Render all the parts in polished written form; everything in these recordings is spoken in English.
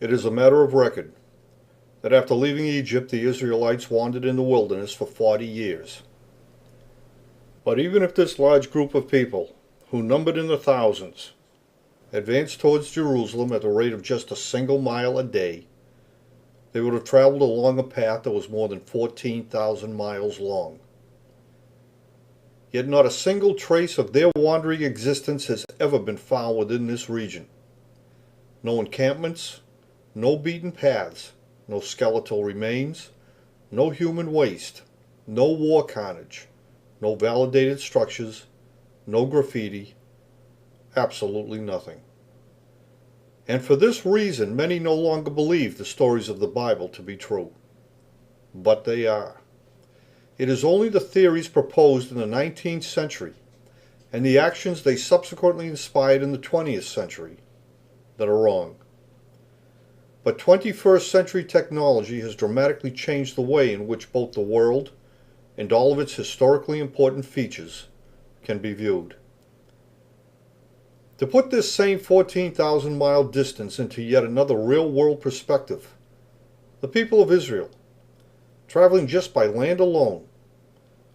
It is a matter of record that after leaving Egypt, the Israelites wandered in the wilderness for 40 years. But even if this large group of people, who numbered in the thousands, advanced towards Jerusalem at the rate of just a single mile a day, they would have traveled along a path that was more than 14,000 miles long. Yet not a single trace of their wandering existence has ever been found within this region. No encampments, no beaten paths, no skeletal remains, no human waste, no war carnage, no validated structures, no graffiti, absolutely nothing. And for this reason, many no longer believe the stories of the Bible to be true. But they are. It is only the theories proposed in the 19th century and the actions they subsequently inspired in the 20th century that are wrong. But 21st century technology has dramatically changed the way in which both the world and all of its historically important features can be viewed. To put this same 14,000-mile distance into yet another real-world perspective, the people of Israel, traveling just by land alone,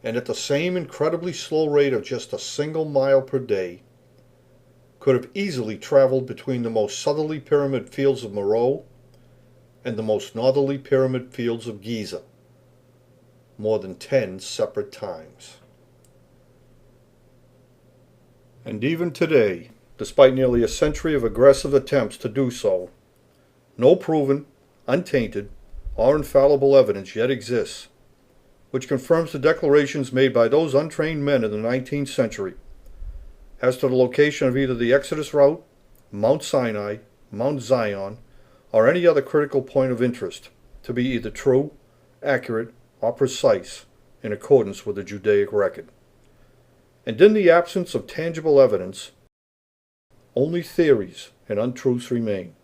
and at the same incredibly slow rate of just a single mile per day, could have easily traveled between the most southerly pyramid fields of Meroe and the most northerly pyramid fields of Giza, more than 10 separate times. And even today, despite nearly a century of aggressive attempts to do so, no proven, untainted, or infallible evidence yet exists which confirms the declarations made by those untrained men in the 19th century as to the location of either the Exodus route, Mount Sinai, Mount Zion, or any other critical point of interest to be either true, accurate, or precise in accordance with the Judaic record. And in the absence of tangible evidence, only theories and untruths remain.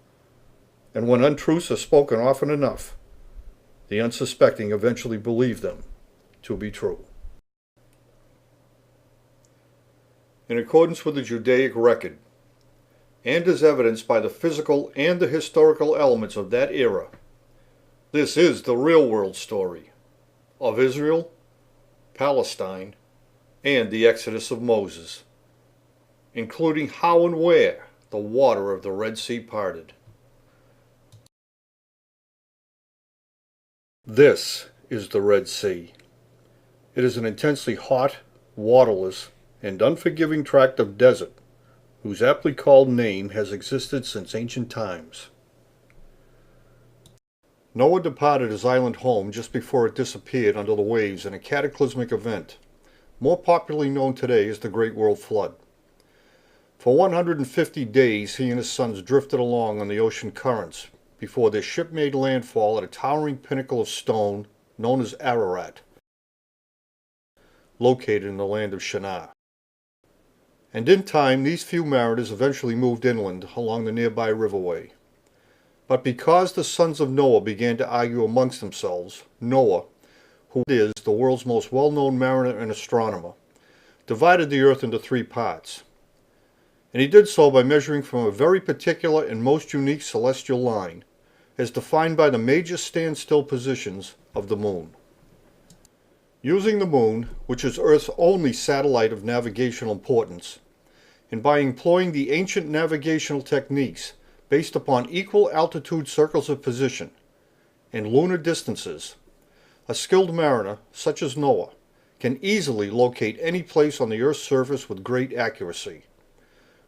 And when untruths are spoken often enough, the unsuspecting eventually believe them to be true. In accordance with the Judaic record, and as evidenced by the physical and the historical elements of that era, this is the real-world story of Israel, Palestine, and the Exodus of Moses, including how and where the water of the Red Sea parted. This is the Red Sea. It is an intensely hot, waterless, and unforgiving tract of desert, whose aptly called name has existed since ancient times. Noah departed his island home just before it disappeared under the waves in a cataclysmic event, more popularly known today as the Great World Flood. For 150 days he and his sons drifted along on the ocean currents before their ship made landfall at a towering pinnacle of stone known as Ararat, located in the land of Shinar. And in time, these few mariners eventually moved inland along the nearby riverway. But because the sons of Noah began to argue amongst themselves, Noah, who is the world's most well-known mariner and astronomer, divided the earth into 3 parts. And he did so by measuring from a very particular and most unique celestial line, as defined by the major standstill positions of the moon. Using the moon, which is Earth's only satellite of navigational importance, and by employing the ancient navigational techniques based upon equal altitude circles of position and lunar distances, a skilled mariner, such as Noah, can easily locate any place on the Earth's surface with great accuracy,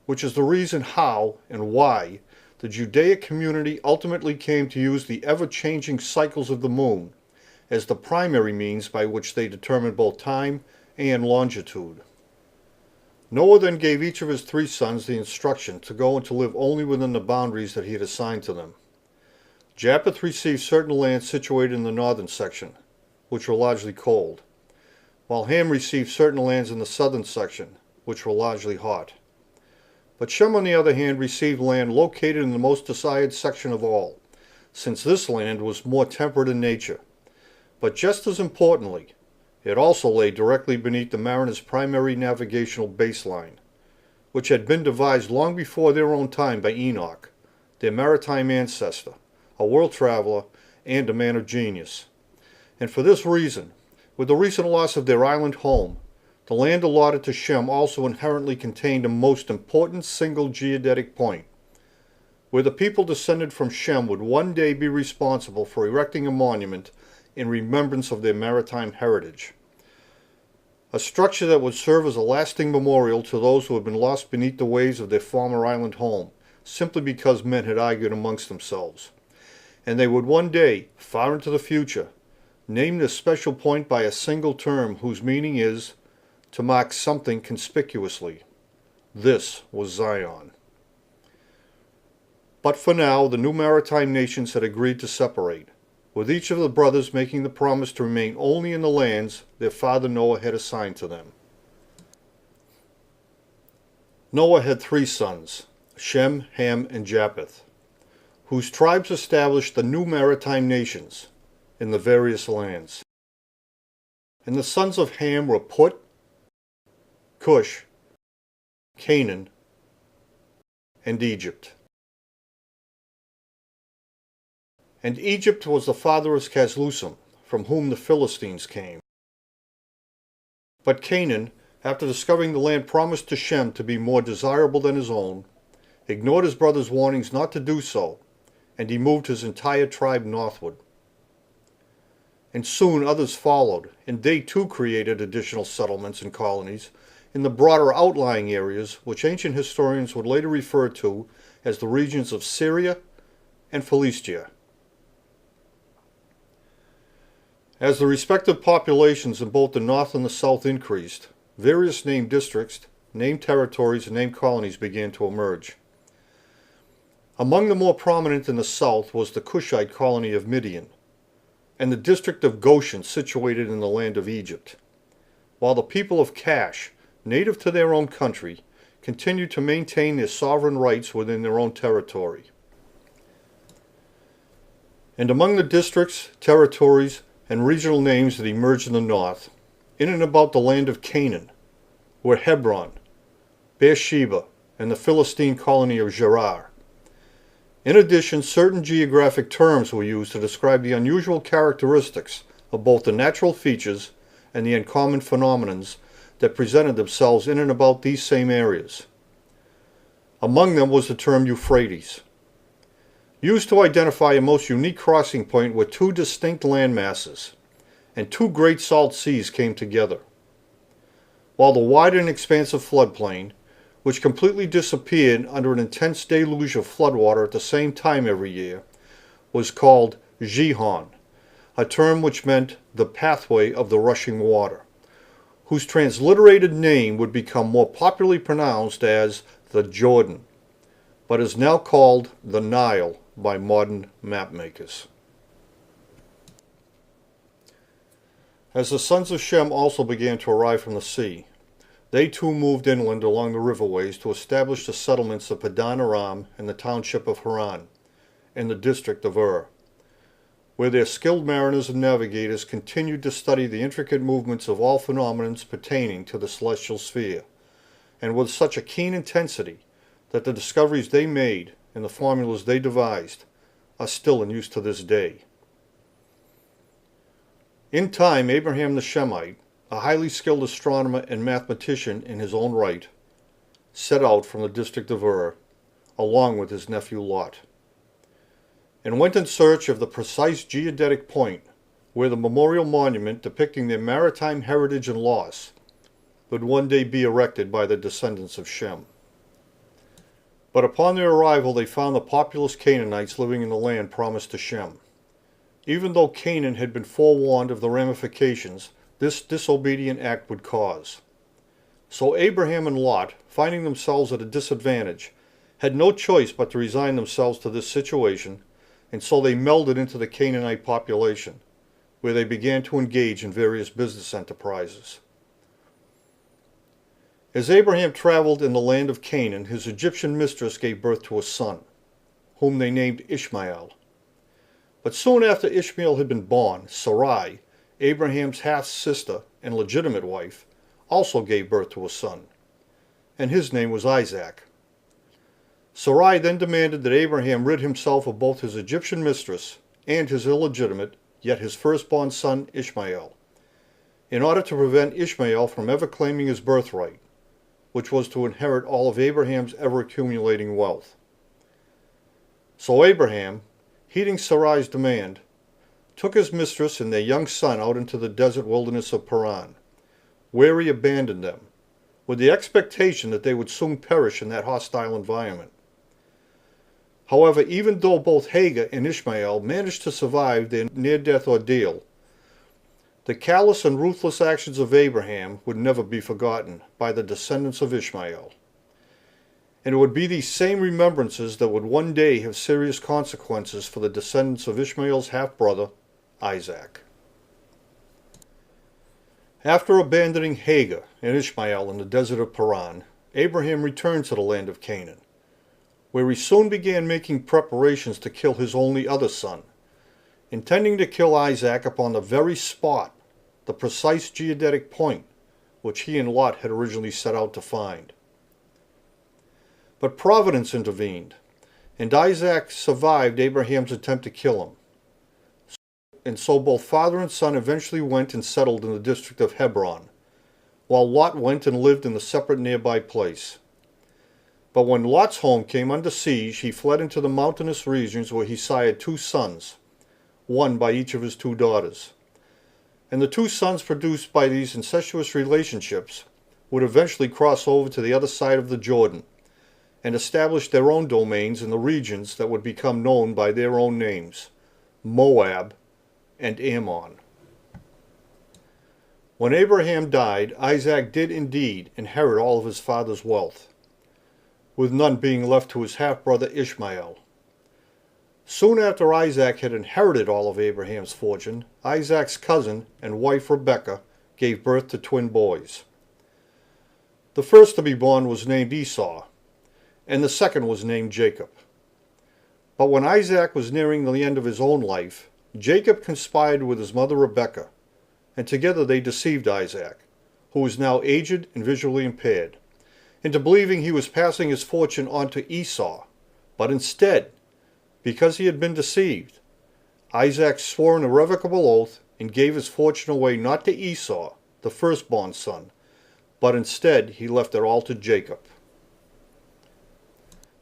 which is the reason how and why the Judaic community ultimately came to use the ever-changing cycles of the moon as the primary means by which they determined both time and longitude. Noah then gave each of his 3 sons the instruction to go and to live only within the boundaries that he had assigned to them. Japheth received certain lands situated in the northern section, which were largely cold, while Ham received certain lands in the southern section, which were largely hot. But Shem, on the other hand, received land located in the most desired section of all, since this land was more temperate in nature. But just as importantly, it also lay directly beneath the mariners' primary navigational baseline, which had been devised long before their own time by Enoch, their maritime ancestor, a world traveler, and a man of genius. And for this reason, with the recent loss of their island home, the land allotted to Shem also inherently contained a most important single geodetic point, where the people descended from Shem would one day be responsible for erecting a monument in remembrance of their maritime heritage. A structure that would serve as a lasting memorial to those who had been lost beneath the waves of their former island home, simply because men had argued amongst themselves. And they would one day, far into the future, name this special point by a single term whose meaning is to mark something conspicuously. This was Zion. But for now, the new maritime nations had agreed to separate, with each of the brothers making the promise to remain only in the lands their father Noah had assigned to them. Noah had 3 sons, Shem, Ham, and Japheth, whose tribes established the new maritime nations in the various lands. And the sons of Ham were Put, Cush, Canaan, and Egypt. And Egypt was the father of Casluhim, from whom the Philistines came. But Canaan, after discovering the land promised to Shem to be more desirable than his own, ignored his brother's warnings not to do so, and he moved his entire tribe northward. And soon others followed, and they too created additional settlements and colonies in the broader outlying areas which ancient historians would later refer to as the regions of Syria and Philistia. As the respective populations in both the north and the south increased, various named districts, named territories, and named colonies began to emerge. Among the more prominent in the south was the Cushite colony of Midian, and the district of Goshen situated in the land of Egypt, while the people of Cash, native to their own country, continued to maintain their sovereign rights within their own territory. And among the districts, territories, and regional names that emerged in the north, in and about the land of Canaan, were Hebron, Beersheba, and the Philistine colony of Gerar. In addition, certain geographic terms were used to describe the unusual characteristics of both the natural features and the uncommon phenomena that presented themselves in and about these same areas. Among them was the term Euphrates, used to identify a most unique crossing point where 2 distinct land masses and 2 great salt seas came together, while the wide and expansive floodplain, which completely disappeared under an intense deluge of floodwater at the same time every year, was called Gihon, a term which meant the pathway of the rushing water, whose transliterated name would become more popularly pronounced as the Jordan, but is now called the Nile by modern mapmakers. As the sons of Shem also began to arrive from the sea, they too moved inland along the riverways to establish the settlements of Padan Aram and the township of Haran, in the district of Ur, where their skilled mariners and navigators continued to study the intricate movements of all phenomena pertaining to the celestial sphere, and with such a keen intensity that the discoveries they made and the formulas they devised are still in use to this day. In time, Abraham the Shemite, a highly skilled astronomer and mathematician in his own right, set out from the district of Ur, along with his nephew Lot, and went in search of the precise geodetic point where the memorial monument depicting their maritime heritage and loss would one day be erected by the descendants of Shem. But upon their arrival they found the populous Canaanites living in the land promised to Shem. Even though Canaan had been forewarned of the ramifications this disobedient act would cause. So Abraham and Lot, finding themselves at a disadvantage, had no choice but to resign themselves to this situation, and so they melded into the Canaanite population, where they began to engage in various business enterprises. As Abraham traveled in the land of Canaan, his Egyptian mistress gave birth to a son, whom they named Ishmael. But soon after Ishmael had been born, Sarai, Abraham's half-sister and legitimate wife, also gave birth to a son, and his name was Isaac. Sarai then demanded that Abraham rid himself of both his Egyptian mistress and his illegitimate, yet his firstborn son Ishmael, in order to prevent Ishmael from ever claiming his birthright, which was to inherit all of Abraham's ever-accumulating wealth. So Abraham, heeding Sarai's demand, took his mistress and their young son out into the desert wilderness of Paran, where he abandoned them, with the expectation that they would soon perish in that hostile environment. However, even though both Hagar and Ishmael managed to survive their near-death ordeal, the callous and ruthless actions of Abraham would never be forgotten by the descendants of Ishmael. And it would be these same remembrances that would one day have serious consequences for the descendants of Ishmael's half-brother, Isaac. After abandoning Hagar and Ishmael in the desert of Paran, Abraham returned to the land of Canaan, where he soon began making preparations to kill his only other son, intending to kill Isaac upon the very spot, the precise geodetic point, which he and Lot had originally set out to find. But Providence intervened, and Isaac survived Abraham's attempt to kill him. And so both father and son eventually went and settled in the district of Hebron, while Lot went and lived in a separate nearby place. But when Lot's home came under siege, he fled into the mountainous regions where he sired 2 sons, one by each of his 2 daughters. And the 2 sons produced by these incestuous relationships would eventually cross over to the other side of the Jordan and establish their own domains in the regions that would become known by their own names, Moab and Ammon. When Abraham died, Isaac did indeed inherit all of his father's wealth, with none being left to his half-brother Ishmael. Soon after Isaac had inherited all of Abraham's fortune, Isaac's cousin and wife Rebekah gave birth to twin boys. The first to be born was named Esau, and the second was named Jacob. But when Isaac was nearing the end of his own life, Jacob conspired with his mother Rebekah, and together they deceived Isaac, who was now aged and visually impaired, into believing he was passing his fortune on to Esau. But instead, because he had been deceived, Isaac swore an irrevocable oath and gave his fortune away not to Esau, the firstborn son, but instead he left it all to Jacob.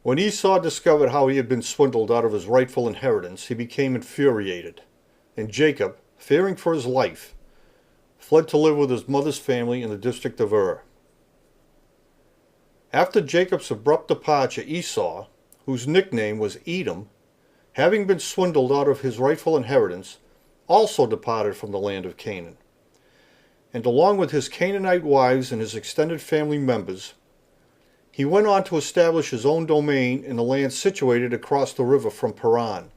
When Esau discovered how he had been swindled out of his rightful inheritance, he became infuriated, and Jacob, fearing for his life, fled to live with his mother's family in the district of Ur. After Jacob's abrupt departure, Esau, whose nickname was Edom, having been swindled out of his rightful inheritance, also departed from the land of Canaan. And along with his Canaanite wives and his extended family members, he went on to establish his own domain in the land situated across the river from Paran,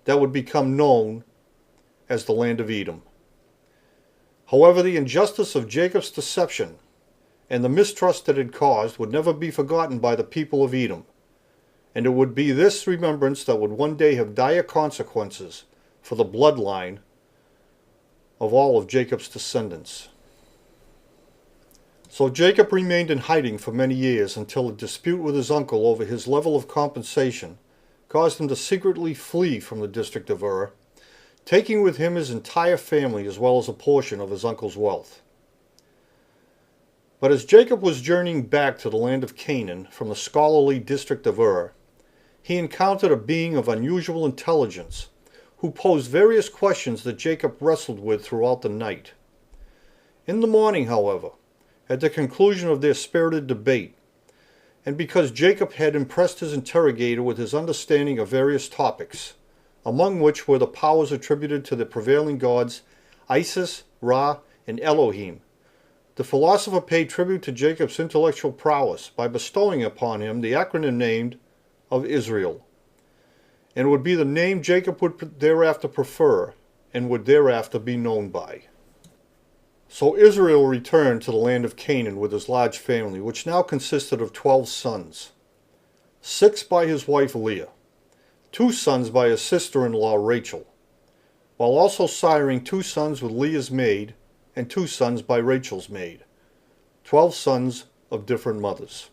that would become known as the land of Edom. However, the injustice of Jacob's deception and the mistrust it had caused would never be forgotten by the people of Edom, and it would be this remembrance that would one day have dire consequences for the bloodline of all of Jacob's descendants. So Jacob remained in hiding for many years until a dispute with his uncle over his level of compensation caused him to secretly flee from the district of Ur, taking with him his entire family as well as a portion of his uncle's wealth. But as Jacob was journeying back to the land of Canaan from the scholarly district of Ur, he encountered a being of unusual intelligence who posed various questions that Jacob wrestled with throughout the night. In the morning, however, at the conclusion of their spirited debate, and because Jacob had impressed his interrogator with his understanding of various topics, among which were the powers attributed to the prevailing gods Isis, Ra, and Elohim, the philosopher paid tribute to Jacob's intellectual prowess by bestowing upon him the acronym named of Israel, and it would be the name Jacob would thereafter prefer and would thereafter be known by. So Israel returned to the land of Canaan with his large family, which now consisted of 12 sons, 6 by his wife Leah, 2 sons by his sister-in-law Rachel, while also siring 2 sons with Leah's maid and 2 sons by Rachel's maid, 12 sons of different mothers.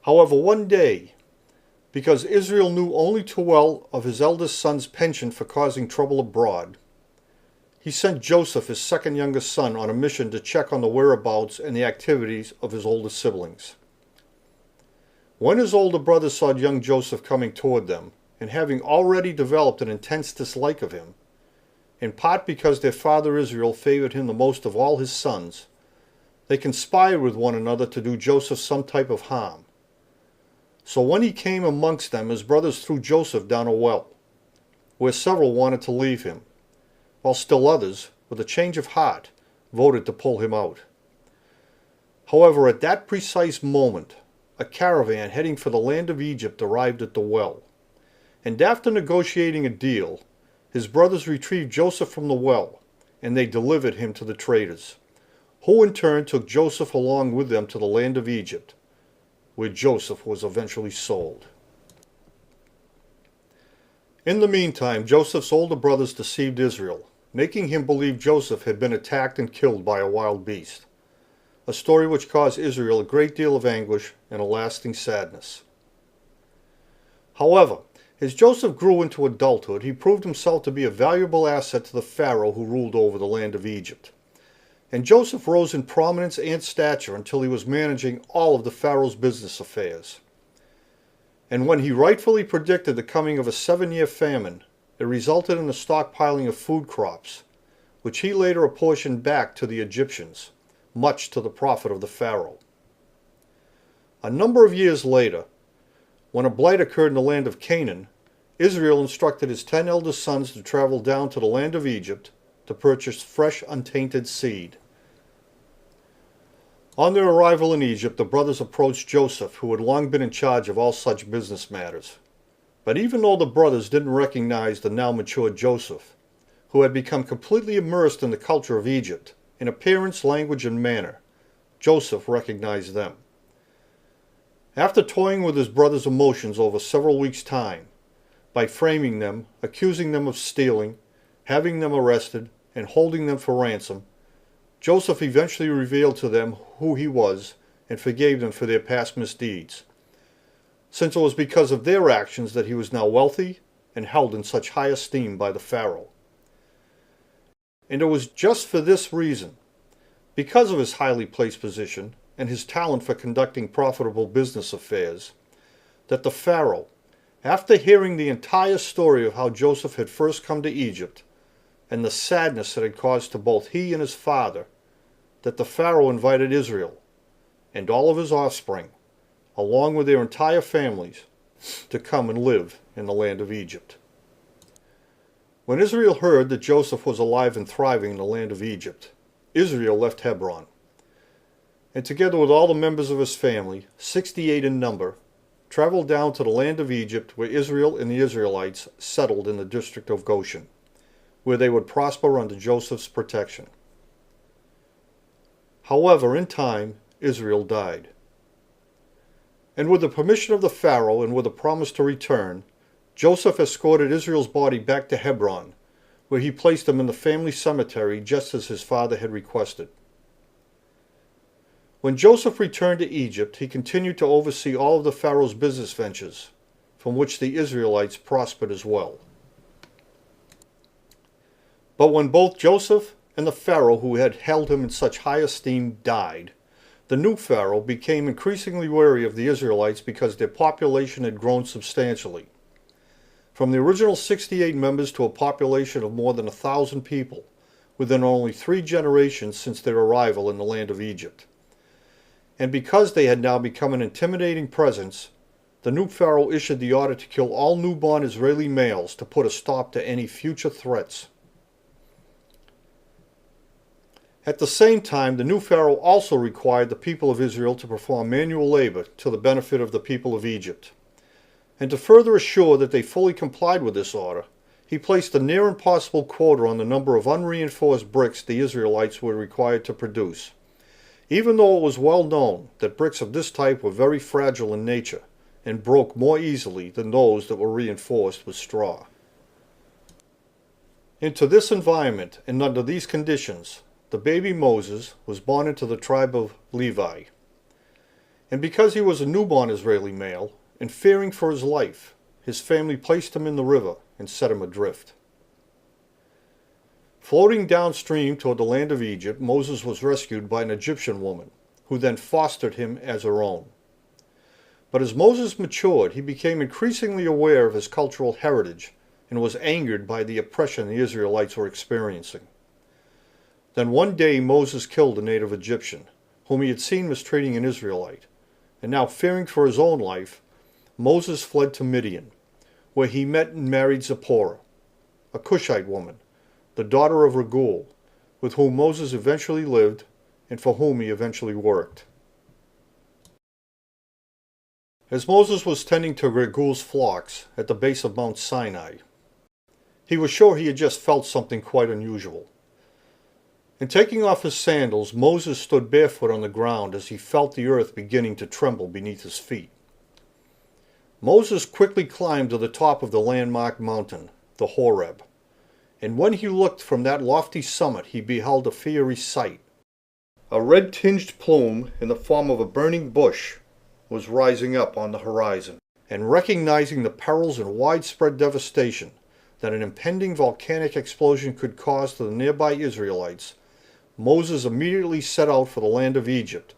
However, one day, because Israel knew only too well of his eldest son's penchant for causing trouble abroad, he sent Joseph, his second youngest son, on a mission to check on the whereabouts and the activities of his older siblings. When his older brothers saw young Joseph coming toward them, and having already developed an intense dislike of him, in part because their father Israel favored him the most of all his sons, they conspired with one another to do Joseph some type of harm. So when he came amongst them, his brothers threw Joseph down a well, where several wanted to leave him, while still others, with a change of heart, voted to pull him out. However, at that precise moment, a caravan heading for the land of Egypt arrived at the well, and after negotiating a deal, his brothers retrieved Joseph from the well, and they delivered him to the traders, who in turn took Joseph along with them to the land of Egypt, where Joseph was eventually sold. In the meantime, Joseph's older brothers deceived Israel, making him believe Joseph had been attacked and killed by a wild beast, a story which caused Israel a great deal of anguish and a lasting sadness. However, as Joseph grew into adulthood, he proved himself to be a valuable asset to the Pharaoh who ruled over the land of Egypt. And Joseph rose in prominence and stature until he was managing all of the Pharaoh's business affairs. And when he rightfully predicted the coming of a 7-year famine, it resulted in the stockpiling of food crops, which he later apportioned back to the Egyptians, much to the profit of the Pharaoh. A number of years later, when a blight occurred in the land of Canaan, Israel instructed his 10 eldest sons to travel down to the land of Egypt to purchase fresh, untainted seed. On their arrival in Egypt, the brothers approached Joseph, who had long been in charge of all such business matters. But even though the brothers didn't recognize the now mature Joseph, who had become completely immersed in the culture of Egypt, in appearance, language, and manner, Joseph recognized them. After toying with his brothers' emotions over several weeks' time, by framing them, accusing them of stealing, having them arrested, and holding them for ransom, Joseph eventually revealed to them who he was and forgave them for their past misdeeds, since it was because of their actions that he was now wealthy and held in such high esteem by the Pharaoh. And it was just for this reason, because of his highly placed position and his talent for conducting profitable business affairs, that the Pharaoh, after hearing the entire story of how Joseph had first come to Egypt and the sadness it had caused to both he and his father, that the Pharaoh invited Israel and all of his offspring, along with their entire families, to come and live in the land of Egypt. When Israel heard that Joseph was alive and thriving in the land of Egypt, Israel left Hebron, and together with all the members of his family, 68 in number, traveled down to the land of Egypt, where Israel and the Israelites settled in the district of Goshen, where they would prosper under Joseph's protection. However, in time, Israel died. And with the permission of the Pharaoh and with a promise to return, Joseph escorted Israel's body back to Hebron, where he placed him in the family cemetery just as his father had requested. When Joseph returned to Egypt, he continued to oversee all of the Pharaoh's business ventures, from which the Israelites prospered as well. But when both Joseph and the Pharaoh who had held him in such high esteem died, the new Pharaoh became increasingly wary of the Israelites because their population had grown substantially, from the original 68 members to a population of more than 1,000 people within only 3 generations since their arrival in the land of Egypt. And because they had now become an intimidating presence, the new Pharaoh issued the order to kill all newborn Israeli males to put a stop to any future threats. At the same time, the new Pharaoh also required the people of Israel to perform manual labor to the benefit of the people of Egypt. And to further assure that they fully complied with this order, he placed a near impossible quota on the number of unreinforced bricks the Israelites were required to produce, even though it was well known that bricks of this type were very fragile in nature and broke more easily than those that were reinforced with straw. Into this environment and under these conditions, the baby Moses was born into the tribe of Levi. And because he was a newborn Israeli male, and fearing for his life, his family placed him in the river and set him adrift. Floating downstream toward the land of Egypt, Moses was rescued by an Egyptian woman, who then fostered him as her own. But as Moses matured, he became increasingly aware of his cultural heritage and was angered by the oppression the Israelites were experiencing. Then one day Moses killed a native Egyptian, whom he had seen mistreating an Israelite, and now fearing for his own life, Moses fled to Midian, where he met and married Zipporah, a Cushite woman, the daughter of Raguel, with whom Moses eventually lived and for whom he eventually worked. As Moses was tending to Raguel's flocks at the base of Mount Sinai, he was sure he had just felt something quite unusual. In taking off his sandals, Moses stood barefoot on the ground as he felt the earth beginning to tremble beneath his feet. Moses quickly climbed to the top of the landmark mountain, the Horeb, and when he looked from that lofty summit, he beheld a fiery sight. A red-tinged plume in the form of a burning bush was rising up on the horizon, and recognizing the perils and widespread devastation that an impending volcanic explosion could cause to the nearby Israelites, Moses immediately set out for the land of Egypt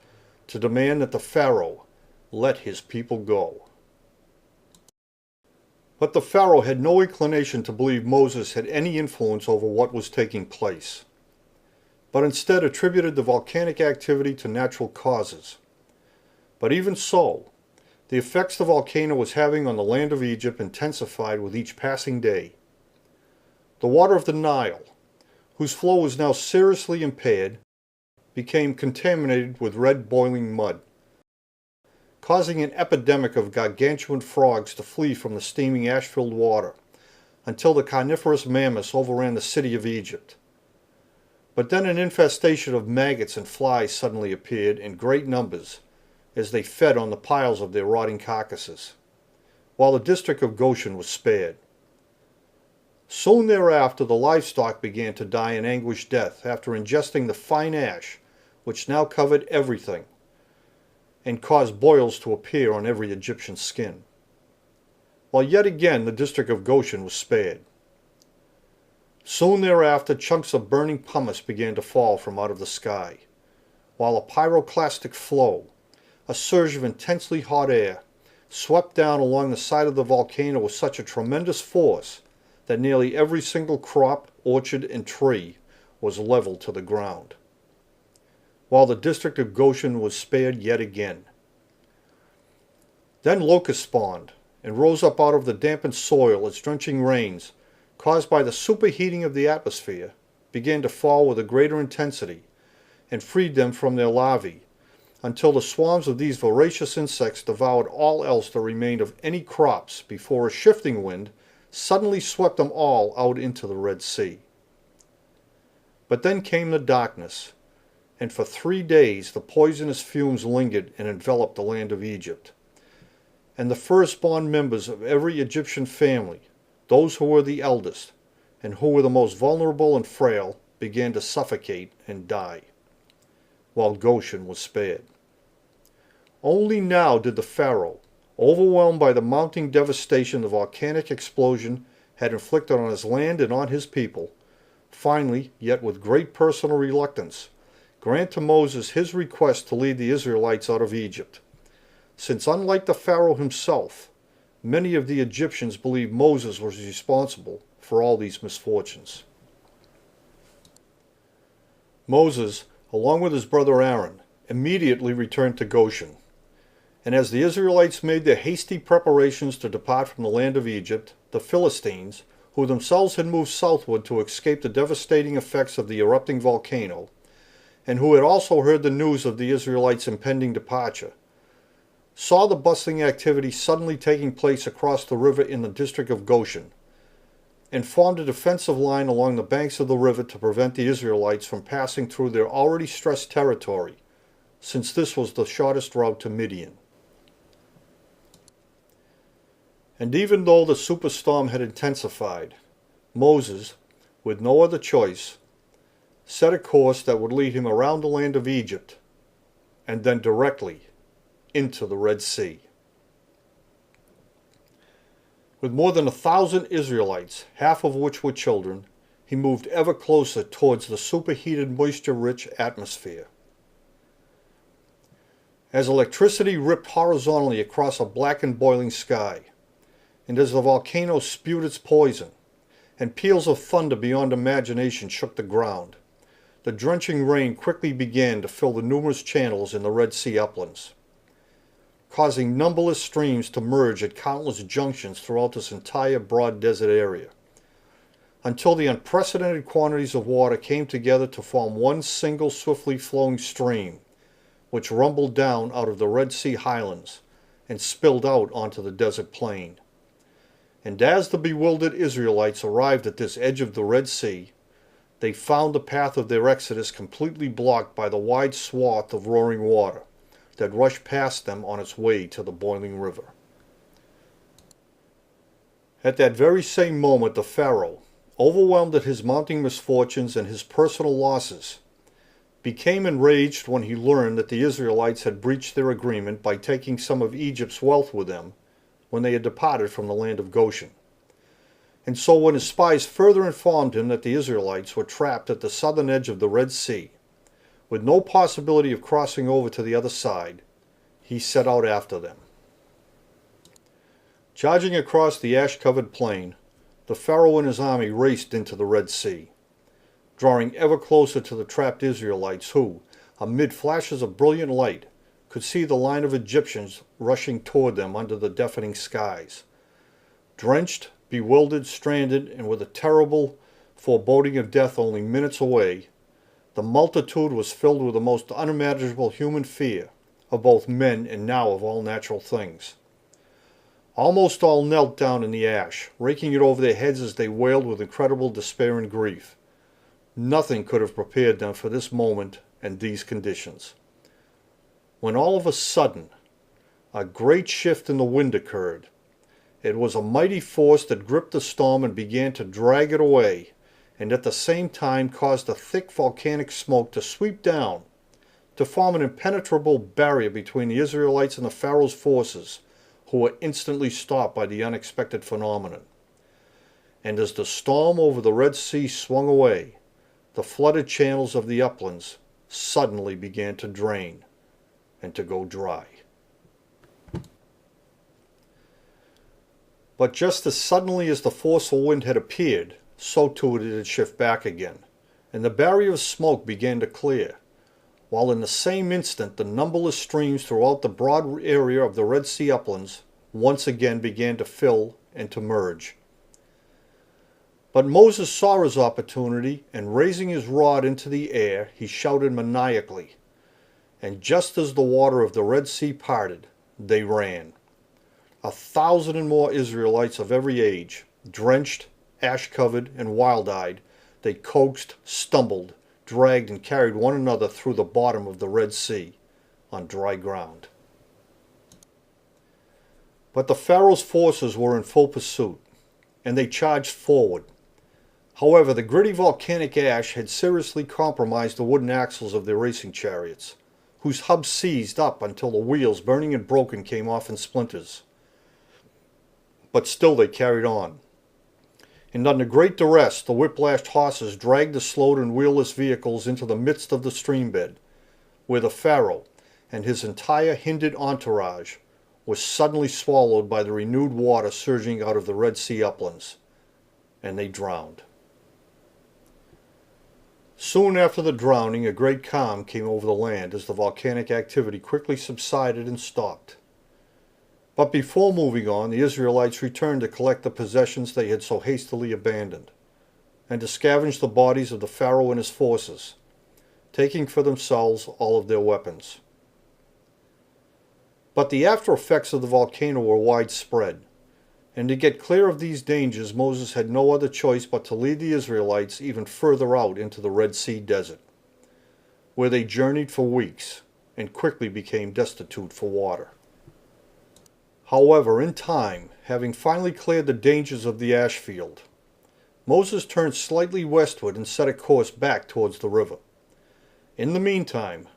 to demand that the Pharaoh let his people go. But the Pharaoh had no inclination to believe Moses had any influence over what was taking place, but instead attributed the volcanic activity to natural causes. But even so, the effects the volcano was having on the land of Egypt intensified with each passing day. The water of the Nile, whose flow was now seriously impaired, became contaminated with red boiling mud, causing an epidemic of gargantuan frogs to flee from the steaming ash-filled water, until the carnivorous mammoths overran the city of Egypt. But then an infestation of maggots and flies suddenly appeared in great numbers as they fed on the piles of their rotting carcasses, while the district of Goshen was spared. Soon thereafter, the livestock began to die an anguished death after ingesting the fine ash, which now covered everything, and caused boils to appear on every Egyptian skin. While yet again the district of Goshen was spared. Soon thereafter, chunks of burning pumice began to fall from out of the sky, while a pyroclastic flow, a surge of intensely hot air, swept down along the side of the volcano with such a tremendous force that nearly every single crop, orchard, and tree was leveled to the ground, while the district of Goshen was spared yet again. Then locusts spawned and rose up out of the dampened soil as drenching rains, caused by the superheating of the atmosphere, began to fall with a greater intensity and freed them from their larvae, until the swarms of these voracious insects devoured all else that remained of any crops before a shifting wind suddenly swept them all out into the Red Sea. But then came the darkness, and for 3 days the poisonous fumes lingered and enveloped the land of Egypt. And the firstborn members of every Egyptian family, those who were the eldest, and who were the most vulnerable and frail, began to suffocate and die, while Goshen was spared. Only now did the Pharaoh, overwhelmed by the mounting devastation the volcanic explosion had inflicted on his land and on his people, finally, yet with great personal reluctance, grant to Moses his request to lead the Israelites out of Egypt, since unlike the Pharaoh himself, many of the Egyptians believed Moses was responsible for all these misfortunes. Moses, along with his brother Aaron, immediately returned to Goshen. And as the Israelites made their hasty preparations to depart from the land of Egypt, the Philistines, who themselves had moved southward to escape the devastating effects of the erupting volcano, and who had also heard the news of the Israelites' impending departure, saw the bustling activity suddenly taking place across the river in the district of Goshen, and formed a defensive line along the banks of the river to prevent the Israelites from passing through their already stressed territory, since this was the shortest route to Midian. And even though the superstorm had intensified, Moses, with no other choice, set a course that would lead him around the land of Egypt, and then directly into the Red Sea. With more than 1,000 Israelites, half of which were children, he moved ever closer towards the superheated, moisture-rich atmosphere. As electricity ripped horizontally across a black and boiling sky, and as the volcano spewed its poison, and peals of thunder beyond imagination shook the ground, the drenching rain quickly began to fill the numerous channels in the Red Sea uplands, causing numberless streams to merge at countless junctions throughout this entire broad desert area, until the unprecedented quantities of water came together to form one single swiftly flowing stream, which rumbled down out of the Red Sea highlands and spilled out onto the desert plain. And as the bewildered Israelites arrived at this edge of the Red Sea, they found the path of their exodus completely blocked by the wide swath of roaring water that rushed past them on its way to the boiling river. At that very same moment, the Pharaoh, overwhelmed at his mounting misfortunes and his personal losses, became enraged when he learned that the Israelites had breached their agreement by taking some of Egypt's wealth with them when they had departed from the land of Goshen. And so when his spies further informed him that the Israelites were trapped at the southern edge of the Red Sea, with no possibility of crossing over to the other side, he set out after them. Charging across the ash-covered plain, the Pharaoh and his army raced into the Red Sea, drawing ever closer to the trapped Israelites who, amid flashes of brilliant light, could see the line of Egyptians rushing toward them under the deafening skies. Drenched, bewildered, stranded, and with a terrible foreboding of death only minutes away, the multitude was filled with the most unimaginable human fear of both men and now of all natural things. Almost all knelt down in the ash, raking it over their heads as they wailed with incredible despair and grief. Nothing could have prepared them for this moment and these conditions, when all of a sudden a great shift in the wind occurred. It was a mighty force that gripped the storm and began to drag it away, and at the same time caused a thick volcanic smoke to sweep down, to form an impenetrable barrier between the Israelites and the Pharaoh's forces, who were instantly stopped by the unexpected phenomenon. And as the storm over the Red Sea swung away, the flooded channels of the uplands suddenly began to drain and to go dry. But just as suddenly as the forceful wind had appeared, so too did it shift back again, and the barrier of smoke began to clear, while in the same instant the numberless streams throughout the broad area of the Red Sea uplands once again began to fill and to merge. But Moses saw his opportunity, and raising his rod into the air, he shouted maniacally. And just as the water of the Red Sea parted, they ran. 1,000 and more Israelites of every age, drenched, ash-covered, and wild-eyed, they coaxed, stumbled, dragged, and carried one another through the bottom of the Red Sea on dry ground. But the Pharaoh's forces were in full pursuit, and they charged forward. However, the gritty volcanic ash had seriously compromised the wooden axles of their racing chariots, whose hubs seized up until the wheels, burning and broken, came off in splinters. But still they carried on. And under great duress, the whiplashed horses dragged the slowed and wheelless vehicles into the midst of the streambed, where the Pharaoh and his entire hindered entourage was suddenly swallowed by the renewed water surging out of the Red Sea uplands, and they drowned. Soon after the drowning, a great calm came over the land as the volcanic activity quickly subsided and stopped. But before moving on, the Israelites returned to collect the possessions they had so hastily abandoned, and to scavenge the bodies of the Pharaoh and his forces, taking for themselves all of their weapons. But the after effects of the volcano were widespread, and to get clear of these dangers, Moses had no other choice but to lead the Israelites even further out into the Red Sea desert, where they journeyed for weeks and quickly became destitute for water. However, in time, having finally cleared the dangers of the ash field, Moses turned slightly westward and set a course back towards the river. In the meantime,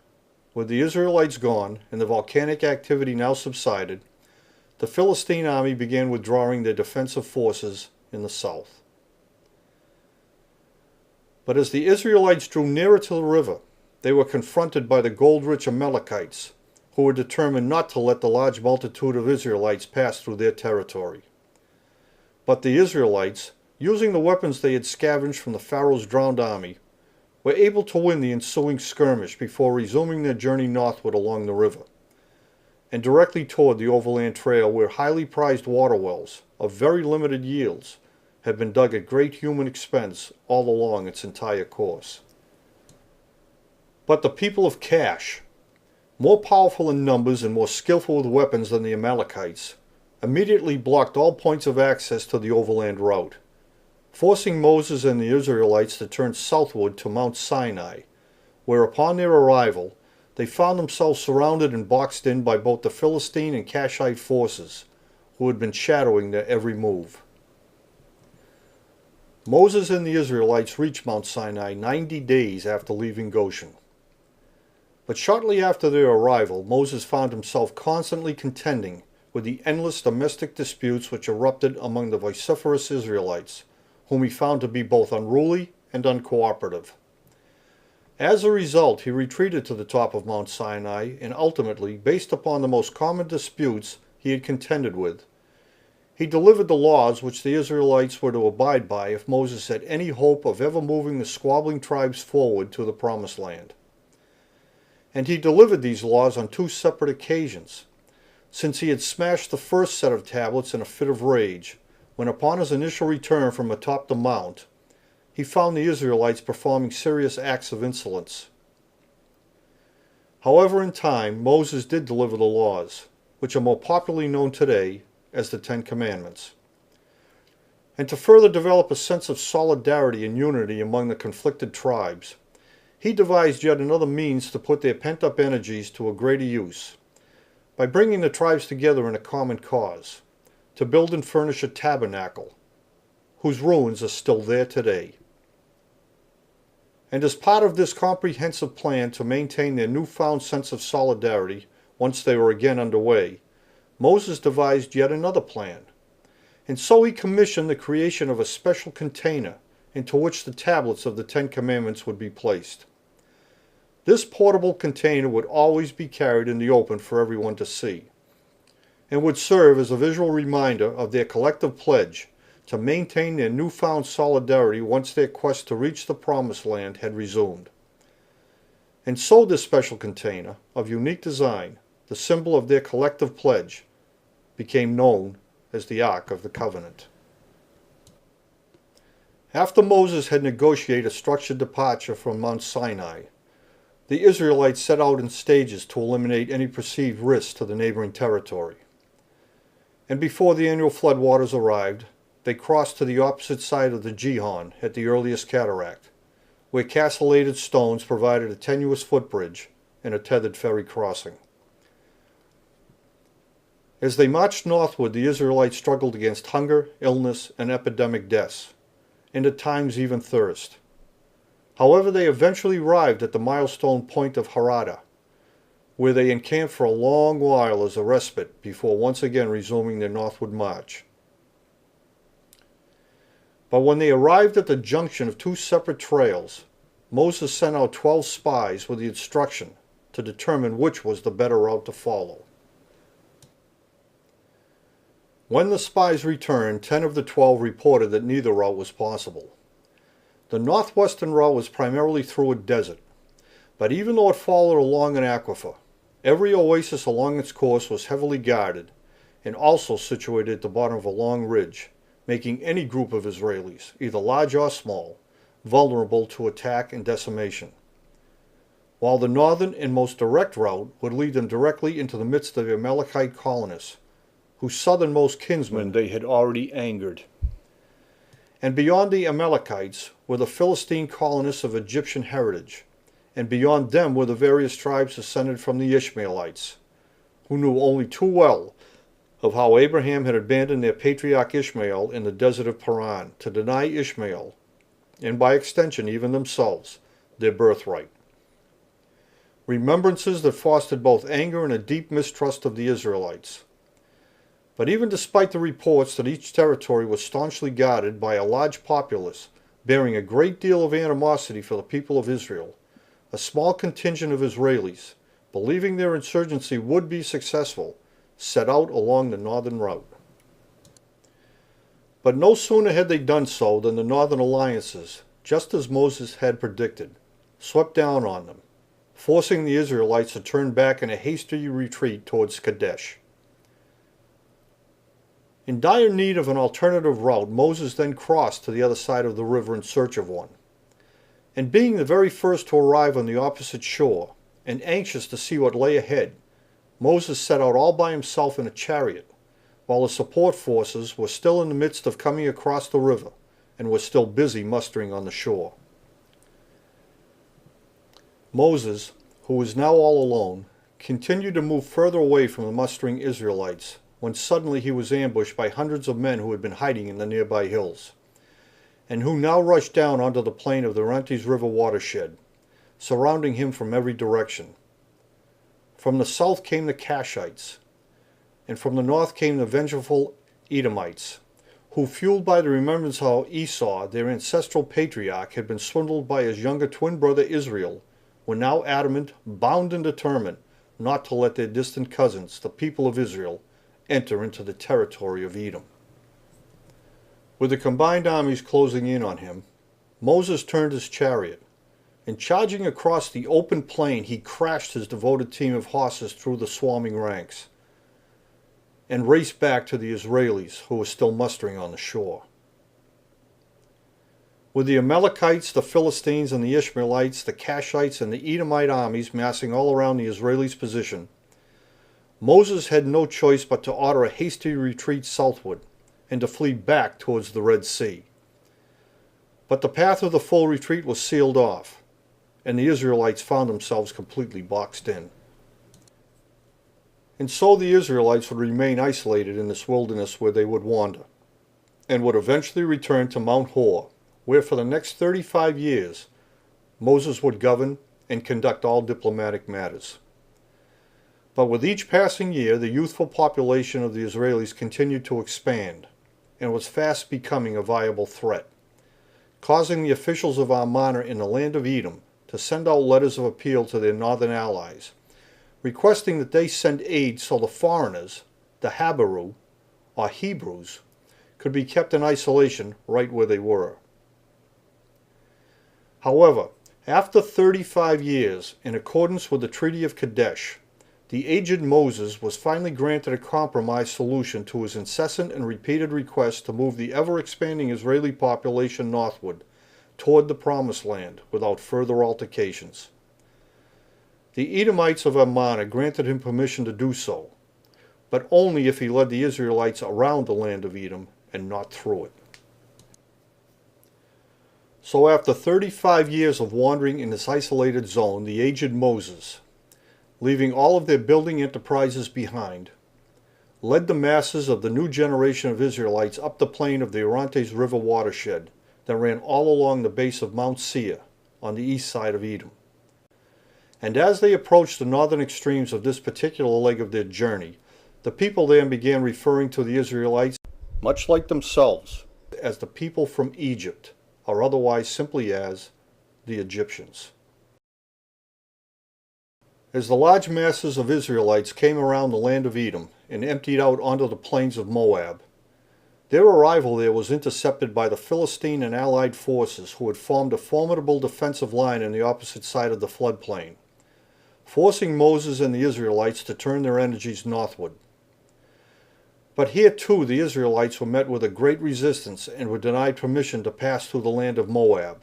with the Israelites gone and the volcanic activity now subsided, the Philistine army began withdrawing their defensive forces in the south. But as the Israelites drew nearer to the river, they were confronted by the gold-rich Amalekites, who were determined not to let the large multitude of Israelites pass through their territory. But the Israelites, using the weapons they had scavenged from the Pharaoh's drowned army, were able to win the ensuing skirmish before resuming their journey northward along the river, and directly toward the overland trail where highly prized water wells, of very limited yields, had been dug at great human expense all along its entire course. But the people of Cash, more powerful in numbers and more skillful with weapons than the Amalekites, immediately blocked all points of access to the overland route, forcing Moses and the Israelites to turn southward to Mount Sinai, where upon their arrival they found themselves surrounded and boxed in by both the Philistine and Cashite forces, who had been shadowing their every move. Moses and the Israelites reached Mount Sinai 90 days after leaving Goshen. But shortly after their arrival, Moses found himself constantly contending with the endless domestic disputes which erupted among the vociferous Israelites, whom he found to be both unruly and uncooperative. As a result, he retreated to the top of Mount Sinai and ultimately, based upon the most common disputes he had contended with, he delivered the laws which the Israelites were to abide by if Moses had any hope of ever moving the squabbling tribes forward to the Promised Land. And he delivered these laws on 2 separate occasions, since he had smashed the first set of tablets in a fit of rage, when upon his initial return from atop the mount, he found the Israelites performing serious acts of insolence. However, in time, Moses did deliver the laws, which are more popularly known today as the 10 Commandments. And to further develop a sense of solidarity and unity among the conflicted tribes, he devised yet another means to put their pent-up energies to a greater use, by bringing the tribes together in a common cause, to build and furnish a tabernacle, whose ruins are still there today. And as part of this comprehensive plan to maintain their newfound sense of solidarity once they were again underway, Moses devised yet another plan, and so he commissioned the creation of a special container into which the tablets of the 10 Commandments would be placed. This portable container would always be carried in the open for everyone to see, and would serve as a visual reminder of their collective pledge to maintain their newfound solidarity once their quest to reach the Promised Land had resumed. And so this special container, of unique design, the symbol of their collective pledge, became known as the Ark of the Covenant. After Moses had negotiated a structured departure from Mount Sinai, the Israelites set out in stages to eliminate any perceived risks to the neighboring territory. And before the annual floodwaters arrived, they crossed to the opposite side of the Gihon at the earliest cataract, where castellated stones provided a tenuous footbridge and a tethered ferry crossing. As they marched northward, the Israelites struggled against hunger, illness, and epidemic deaths, and at times even thirst. However, they eventually arrived at the milestone point of Harada, where they encamped for a long while as a respite before once again resuming their northward march. But when they arrived at the junction of 2 separate trails, Moses sent out 12 spies with the instruction to determine which was the better route to follow. When the spies returned, 10 of the 12 reported that neither route was possible. The northwestern route was primarily through a desert, but even though it followed along an aquifer, every oasis along its course was heavily guarded and also situated at the bottom of a long ridge, making any group of Israelis, either large or small, vulnerable to attack and decimation. While the northern and most direct route would lead them directly into the midst of the Amalekite colonists, whose southernmost kinsmen they had already angered. And beyond the Amalekites were the Philistine colonists of Egyptian heritage, and beyond them were the various tribes descended from the Ishmaelites, who knew only too well of how Abraham had abandoned their patriarch Ishmael in the desert of Paran to deny Ishmael, and by extension even themselves, their birthright. remembrances that fostered both anger and a deep mistrust of the Israelites. But even despite the reports that each territory was staunchly guarded by a large populace bearing a great deal of animosity for the people of Israel, a small contingent of Israelis, believing their insurgency would be successful, set out along the northern route. But no sooner had they done so than the northern alliances, just as Moses had predicted, swept down on them, forcing the Israelites to turn back in a hasty retreat towards Kadesh. In dire need of an alternative route, Moses then crossed to the other side of the river in search of one. And being the very first to arrive on the opposite shore, and anxious to see what lay ahead, Moses set out all by himself in a chariot, while the support forces were still in the midst of coming across the river, and were still busy mustering on the shore. Moses, who was now all alone, continued to move further away from the mustering Israelites, when suddenly he was ambushed by hundreds of men who had been hiding in the nearby hills, and who now rushed down onto the plain of the Orontes River watershed, surrounding him from every direction. From the south came the Kashites, and from the north came the vengeful Edomites, who, fueled by the remembrance of how Esau, their ancestral patriarch, had been swindled by his younger twin brother Israel, were now adamant, bound and determined not to let their distant cousins, the people of Israel, enter into the territory of Edom. With the combined armies closing in on him, Moses turned his chariot, and charging across the open plain, he crashed his devoted team of horses through the swarming ranks, and raced back to the Israelis who were still mustering on the shore. With the Amalekites, the Philistines, and the Ishmaelites, the Kashites, and the Edomite armies massing all around the Israelis' position, Moses had no choice but to order a hasty retreat southward and to flee back towards the Red Sea. But the path of the full retreat was sealed off, and the Israelites found themselves completely boxed in. And so the Israelites would remain isolated in this wilderness where they would wander, and would eventually return to Mount Hor, where for the next 35 years Moses would govern and conduct all diplomatic matters. But with each passing year, the youthful population of the Israelis continued to expand, and was fast becoming a viable threat, causing the officials of Ammon in the land of Edom to send out letters of appeal to their northern allies, requesting that they send aid so the foreigners, the Habaru, or Hebrews, could be kept in isolation right where they were. However, after 35 years, in accordance with the Treaty of Kadesh, the aged Moses was finally granted a compromise solution to his incessant and repeated request to move the ever-expanding Israeli population northward toward the Promised Land without further altercations. The Edomites of Ammon granted him permission to do so, but only if he led the Israelites around the land of Edom and not through it. So after 35 years of wandering in this isolated zone, the aged Moses, leaving all of their building enterprises behind, led the masses of the new generation of Israelites up the plain of the Orontes River watershed that ran all along the base of Mount Seir on the east side of Edom. And as they approached the northern extremes of this particular leg of their journey, the people there began referring to the Israelites, much like themselves, as the people from Egypt, or otherwise simply as the Egyptians. As the large masses of Israelites came around the land of Edom and emptied out onto the plains of Moab, their arrival there was intercepted by the Philistine and allied forces who had formed a formidable defensive line on the opposite side of the floodplain, forcing Moses and the Israelites to turn their energies northward. But here too the Israelites were met with a great resistance and were denied permission to pass through the land of Moab.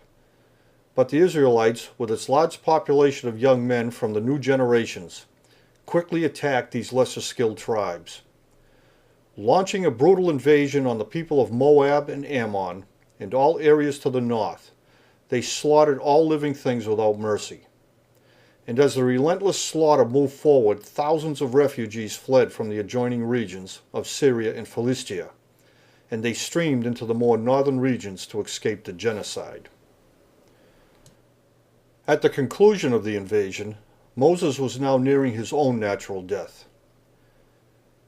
But the Israelites, with its large population of young men from the new generations, quickly attacked these lesser skilled tribes. Launching a brutal invasion on the people of Moab and Ammon and all areas to the north, they slaughtered all living things without mercy. And as the relentless slaughter moved forward, thousands of refugees fled from the adjoining regions of Syria and Philistia, and they streamed into the more northern regions to escape the genocide. At the conclusion of the invasion, Moses was now nearing his own natural death.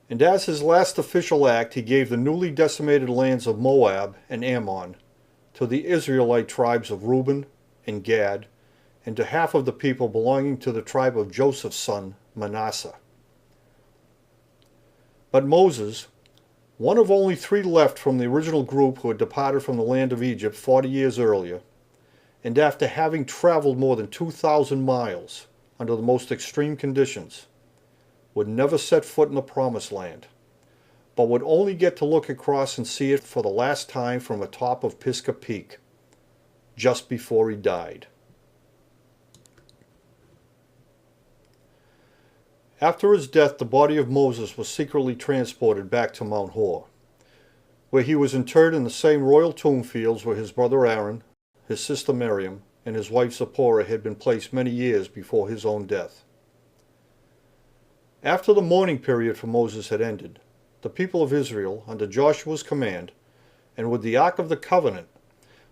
And as his last official act, he gave the newly decimated lands of Moab and Ammon to the Israelite tribes of Reuben and Gad, and to half of the people belonging to the tribe of Joseph's son, Manasseh. But Moses, one of only 3 left from the original group who had departed from the land of Egypt 40 years earlier, and after having traveled more than 2,000 miles under the most extreme conditions, would never set foot in the Promised Land, but would only get to look across and see it for the last time from the top of Pisgah Peak, just before he died. After his death, the body of Moses was secretly transported back to Mount Hor, where he was interred in the same royal tomb fields where his brother Aaron, his sister Miriam, and his wife Zipporah had been placed many years before his own death. After the mourning period for Moses had ended, the people of Israel, under Joshua's command, and with the Ark of the Covenant,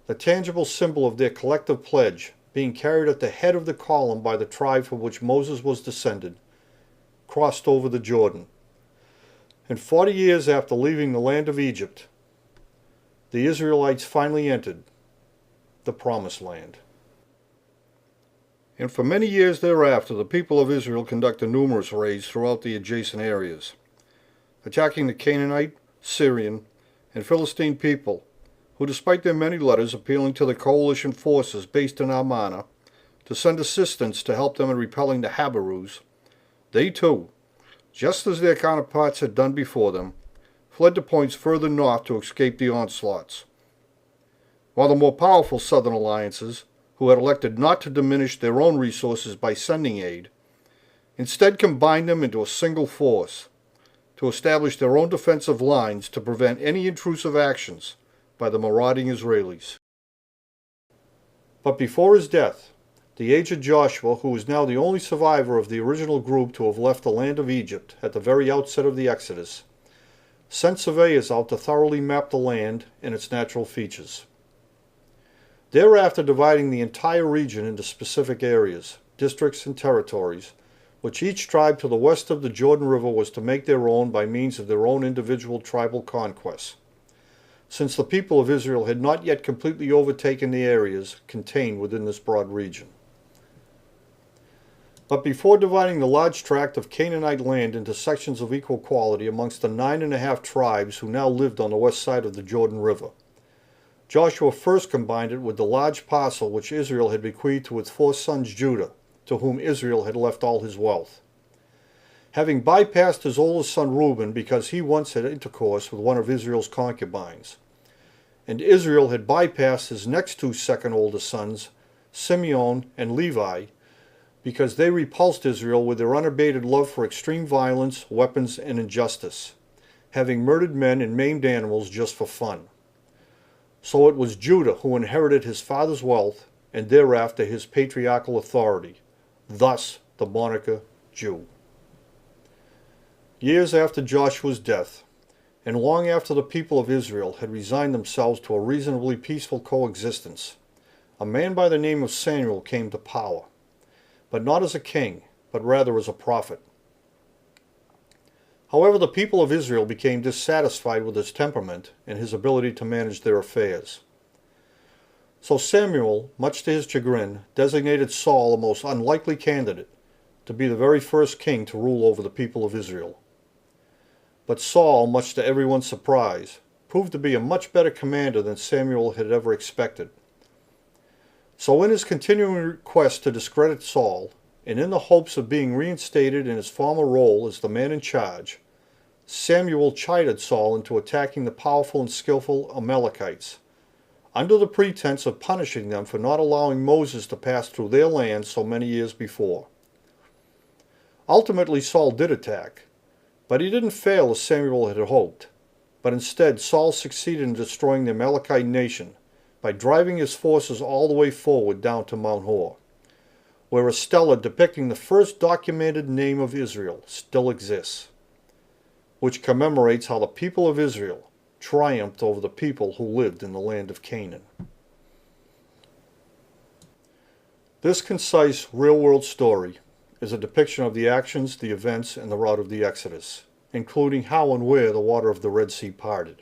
the tangible symbol of their collective pledge, being carried at the head of the column by the tribe from which Moses was descended, crossed over the Jordan. And 40 years after leaving the land of Egypt, the Israelites finally entered the Promised Land. And for many years thereafter, the people of Israel conducted numerous raids throughout the adjacent areas, attacking the Canaanite, Syrian, and Philistine people, who, despite their many letters appealing to the coalition forces based in Ammana to send assistance to help them in repelling the Habarus, they too, just as their counterparts had done before them, fled to points further north to escape the onslaughts. While the more powerful southern alliances, who had elected not to diminish their own resources by sending aid, instead combined them into a single force to establish their own defensive lines to prevent any intrusive actions by the marauding Israelis. But before his death, the aged Joshua, who was now the only survivor of the original group to have left the land of Egypt at the very outset of the Exodus, sent surveyors out to thoroughly map the land and its natural features. Thereafter dividing the entire region into specific areas, districts, and territories, which each tribe to the west of the Jordan River was to make their own by means of their own individual tribal conquests, since the people of Israel had not yet completely overtaken the areas contained within this broad region. But before dividing the large tract of Canaanite land into sections of equal quality amongst the 9.5 tribes who now lived on the west side of the Jordan River, Joshua first combined it with the large parcel which Israel had bequeathed to its 4 sons Judah, to whom Israel had left all his wealth. Having bypassed his oldest son Reuben because he once had intercourse with one of Israel's concubines, and Israel had bypassed his next 2 second oldest sons, Simeon and Levi, because they repulsed Israel with their unabated love for extreme violence, weapons, and injustice, having murdered men and maimed animals just for fun. So it was Judah who inherited his father's wealth and thereafter his patriarchal authority, thus the moniker Jew. Years after Joshua's death, and long after the people of Israel had resigned themselves to a reasonably peaceful coexistence, a man by the name of Samuel came to power, but not as a king, but rather as a prophet. However, the people of Israel became dissatisfied with his temperament and his ability to manage their affairs. So Samuel, much to his chagrin, designated Saul a most unlikely candidate to be the very first king to rule over the people of Israel. But Saul, much to everyone's surprise, proved to be a much better commander than Samuel had ever expected. So in his continuing quest to discredit Saul, and in the hopes of being reinstated in his former role as the man in charge, Samuel chided Saul into attacking the powerful and skillful Amalekites, under the pretense of punishing them for not allowing Moses to pass through their land so many years before. Ultimately, Saul did attack, but he didn't fail as Samuel had hoped, but instead Saul succeeded in destroying the Amalekite nation by driving his forces all the way forward down to Mount Hor, where a stela depicting the first documented name of Israel still exists, which commemorates how the people of Israel triumphed over the people who lived in the land of Canaan. This concise, real-world story is a depiction of the actions, the events, and the route of the Exodus, including how and where the water of the Red Sea parted.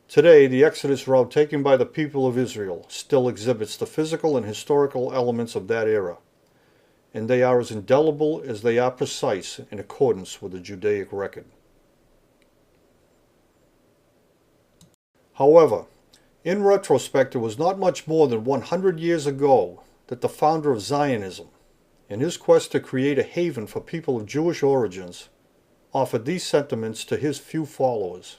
Today, the Exodus route taken by the people of Israel still exhibits the physical and historical elements of that era, and they are as indelible as they are precise in accordance with the Judaic record. However, in retrospect, it was not much more than 100 years ago that the founder of Zionism, in his quest to create a haven for people of Jewish origins, offered these sentiments to his few followers.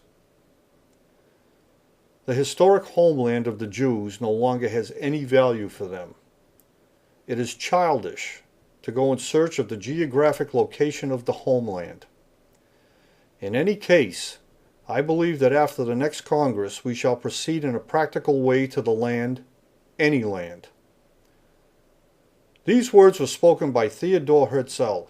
The historic homeland of the Jews no longer has any value for them. It is childish to go in search of the geographic location of the homeland. In any case, I believe that after the next Congress we shall proceed in a practical way to the land, any land. These words were spoken by Theodor Herzl,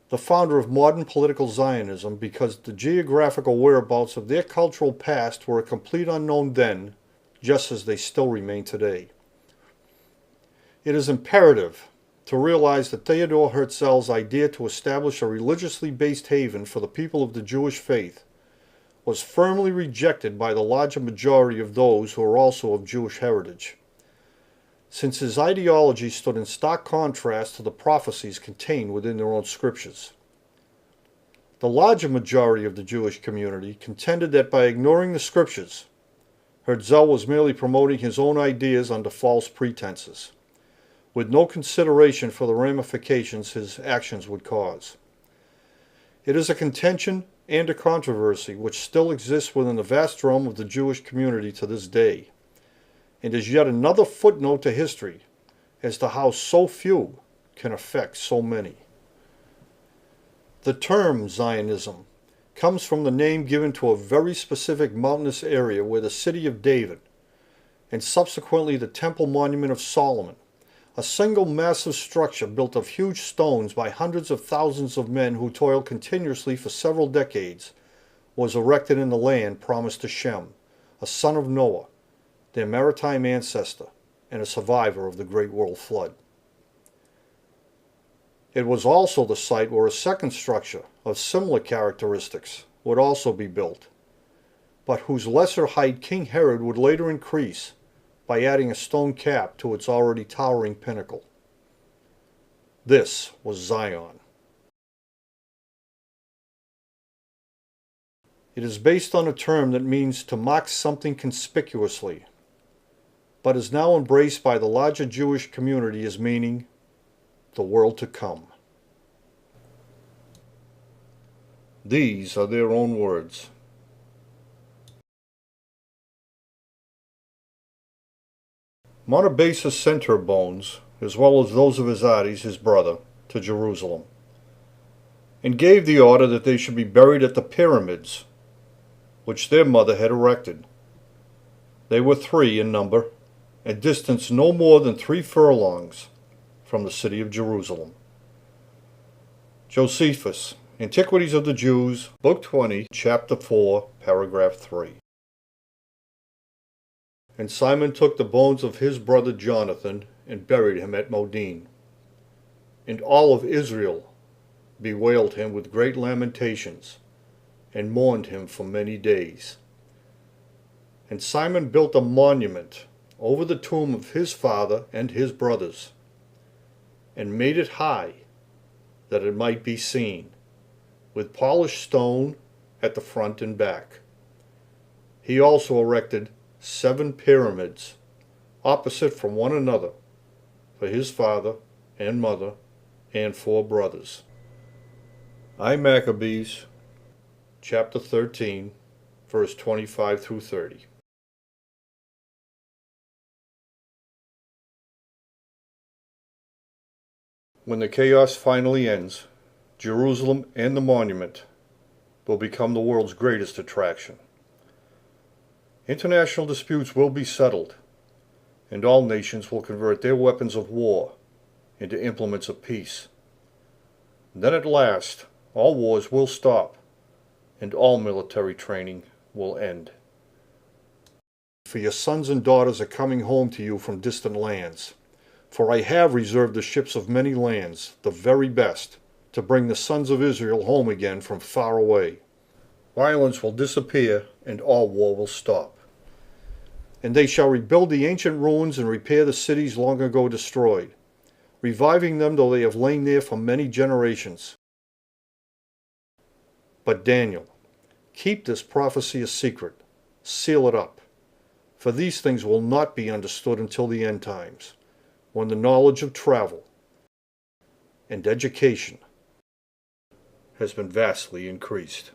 the founder of modern political Zionism, because the geographical whereabouts of their cultural past were a complete unknown then, just as they still remain today. It is imperative to realize that Theodor Herzl's idea to establish a religiously based haven for the people of the Jewish faith was firmly rejected by the larger majority of those who are also of Jewish heritage, since his ideology stood in stark contrast to the prophecies contained within their own scriptures. The larger majority of the Jewish community contended that by ignoring the scriptures, Herzl was merely promoting his own ideas under false pretenses, with no consideration for the ramifications his actions would cause. It is a contention and a controversy which still exists within the vast realm of the Jewish community to this day, and is yet another footnote to history as to how so few can affect so many. The term Zionism comes from the name given to a very specific mountainous area where the city of David, and subsequently the Temple Monument of Solomon, a single massive structure built of huge stones by hundreds of thousands of men who toiled continuously for several decades, was erected in the land promised to Shem, a son of Noah, their maritime ancestor, and a survivor of the Great World Flood. It was also the site where a second structure of similar characteristics would also be built, but whose lesser height King Herod would later increase by adding a stone cap to its already towering pinnacle. This was Zion. It is based on a term that means to mark something conspicuously, but is now embraced by the larger Jewish community as meaning the world to come. These are their own words. Monobasis sent her bones, as well as those of Azades, his brother, to Jerusalem, and gave the order that they should be buried at the pyramids, which their mother had erected. They were 3 in number, and distanced no more than 3 furlongs from the city of Jerusalem. Josephus, Antiquities of the Jews, Book 20, Chapter 4, Paragraph 3. And Simon took the bones of his brother Jonathan, and buried him at Modin. And all of Israel bewailed him with great lamentations, and mourned him for many days. And Simon built a monument over the tomb of his father and his brothers, and made it high, that it might be seen, with polished stone at the front and back. He also erected 7 pyramids, opposite from one another, for his father and mother and 4 brothers. I Maccabees, chapter 13, verse 25 through 30. When the chaos finally ends, Jerusalem and the monument will become the world's greatest attraction. International disputes will be settled, and all nations will convert their weapons of war into implements of peace. Then at last, all wars will stop, and all military training will end. For your sons and daughters are coming home to you from distant lands, For I have reserved the ships of many lands, the very best, to bring the sons of Israel home again from far away. Violence will disappear, and all war will stop. And they shall rebuild the ancient ruins and repair the cities long ago destroyed, reviving them though they have lain there for many generations. But Daniel, keep this prophecy a secret, seal it up, for these things will not be understood until the end times, when the knowledge of travel and education has been vastly increased.